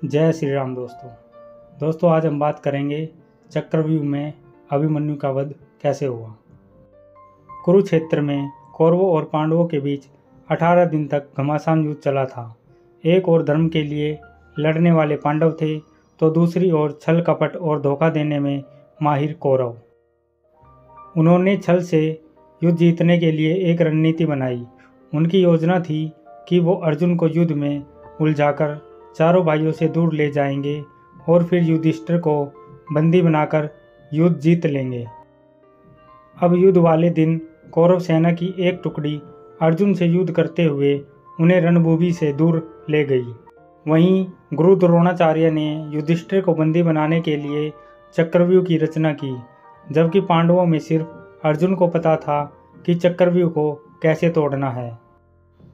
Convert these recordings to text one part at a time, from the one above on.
जय श्री राम दोस्तों आज हम बात करेंगे चक्रव्यूह में अभिमन्यु का वध कैसे हुआ। कुरुक्षेत्र में कौरवों और पांडवों के बीच 18 दिन तक घमासान युद्ध चला था। एक ओर धर्म के लिए लड़ने वाले पांडव थे तो दूसरी ओर छल कपट और धोखा देने में माहिर कौरव। उन्होंने छल से युद्ध जीतने के लिए एक रणनीति बनाई। उनकी योजना थी कि वो अर्जुन को युद्ध में उलझाकर चारों भाइयों से दूर ले जाएंगे और फिर युधिष्ठिर को बंदी बनाकर युद्ध जीत लेंगे। अब युद्ध वाले दिन कौरव सेना की एक टुकड़ी अर्जुन से युद्ध करते हुए उन्हें रणभूमि से दूर ले गई। वहीं गुरु द्रोणाचार्य ने युधिष्ठिर को बंदी बनाने के लिए चक्रव्यूह की रचना की, जबकि पांडवों में सिर्फ अर्जुन को पता था कि चक्रव्यूह को कैसे तोड़ना है।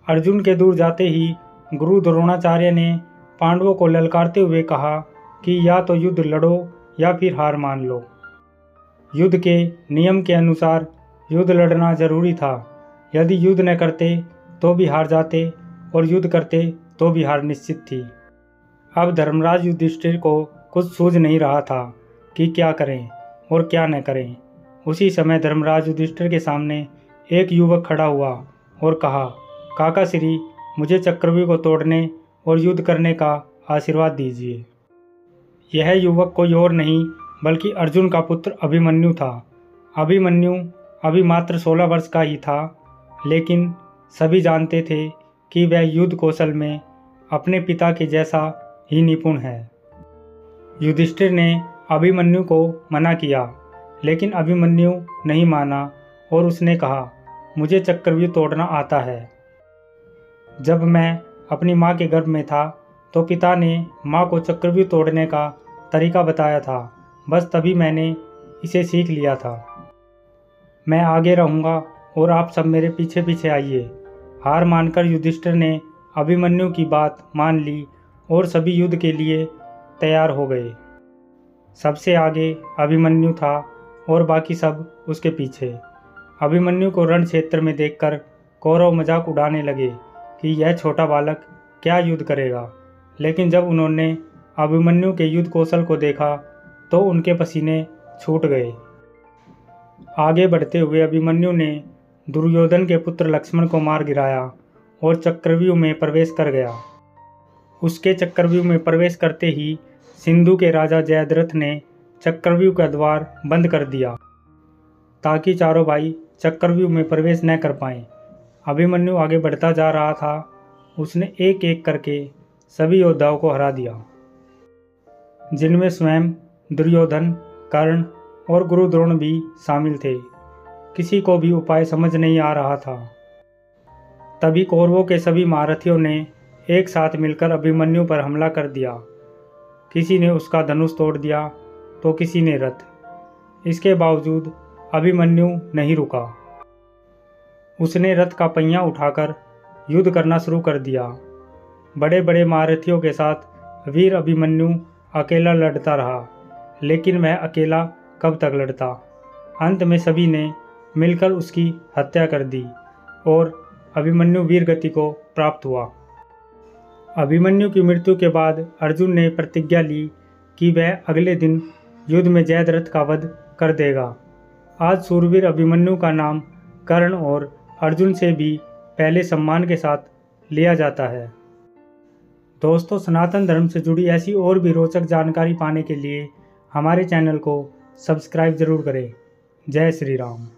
अर्जुन के दूर जाते ही गुरु द्रोणाचार्य ने पांडवों को ललकारते हुए कहा कि या तो युद्ध लड़ो या फिर हार मान लो। युद्ध के नियम के अनुसार युद्ध लड़ना जरूरी था। यदि युद्ध न करते तो भी हार जाते और युद्ध करते तो भी हार निश्चित थी। अब धर्मराज युधिष्ठिर को कुछ सूझ नहीं रहा था कि क्या करें और क्या न करें। उसी समय धर्मराज युधिष्ठिर के सामने एक युवक खड़ा हुआ और कहा, काका श्री, मुझे चक्रव्यूह को तोड़ने और युद्ध करने का आशीर्वाद दीजिए। यह युवक कोई और नहीं बल्कि अर्जुन का पुत्र अभिमन्यु था। अभिमन्यु अभी मात्र 16 वर्ष का ही था, लेकिन सभी जानते थे कि वह युद्ध कौशल में अपने पिता के जैसा ही निपुण है। युधिष्ठिर ने अभिमन्यु को मना किया, लेकिन अभिमन्यु नहीं माना और उसने कहा, मुझे चक्रव्यूह तोड़ना आता है। जब मैं अपनी माँ के गर्भ में था तो पिता ने माँ को चक्रव्यूह तोड़ने का तरीका बताया था। बस तभी मैंने इसे सीख लिया था। मैं आगे रहूँगा और आप सब मेरे पीछे पीछे आइए। हार मानकर युधिष्ठिर ने अभिमन्यु की बात मान ली और सभी युद्ध के लिए तैयार हो गए। सबसे आगे अभिमन्यु था और बाकी सब उसके पीछे। अभिमन्यु को रण क्षेत्र में देखकर कौरव मजाक उड़ाने लगे कि यह छोटा बालक क्या युद्ध करेगा, लेकिन जब उन्होंने अभिमन्यु के युद्ध कौशल को देखा तो उनके पसीने छूट गए। आगे बढ़ते हुए अभिमन्यु ने दुर्योधन के पुत्र लक्ष्मण को मार गिराया और चक्रव्यूह में प्रवेश कर गया। उसके चक्रव्यूह में प्रवेश करते ही सिंधु के राजा जयद्रथ ने चक्रव्यूह का द्वार बंद कर दिया ताकि चारों भाई चक्रव्यूह में प्रवेश न कर पाएं। अभिमन्यु आगे बढ़ता जा रहा था। उसने एक एक करके सभी योद्धाओं को हरा दिया, जिनमें स्वयं दुर्योधन, कर्ण और गुरु द्रोण भी शामिल थे। किसी को भी उपाय समझ नहीं आ रहा था। तभी कौरवों के सभी महारथियों ने एक साथ मिलकर अभिमन्यु पर हमला कर दिया। किसी ने उसका धनुष तोड़ दिया तो किसी ने रथ। इसके बावजूद अभिमन्यु नहीं रुका। उसने रथ का पहिया उठाकर युद्ध करना शुरू कर दिया। बड़े बड़े महारथियों के साथ वीर अभिमन्यु अकेला लड़ता रहा, लेकिन वह अकेला कब तक लड़ता। अंत में सभी ने मिलकर उसकी हत्या कर दी और अभिमन्यु वीर गति को प्राप्त हुआ। अभिमन्यु की मृत्यु के बाद अर्जुन ने प्रतिज्ञा ली कि वह अगले दिन युद्ध में जयद्रथ का वध कर देगा। आज सूरवीर अभिमन्यु का नाम कर्ण और अर्जुन से भी पहले सम्मान के साथ लिया जाता है। दोस्तों, सनातन धर्म से जुड़ी ऐसी और भी रोचक जानकारी पाने के लिए हमारे चैनल को सब्सक्राइब जरूर करें। जय श्री राम।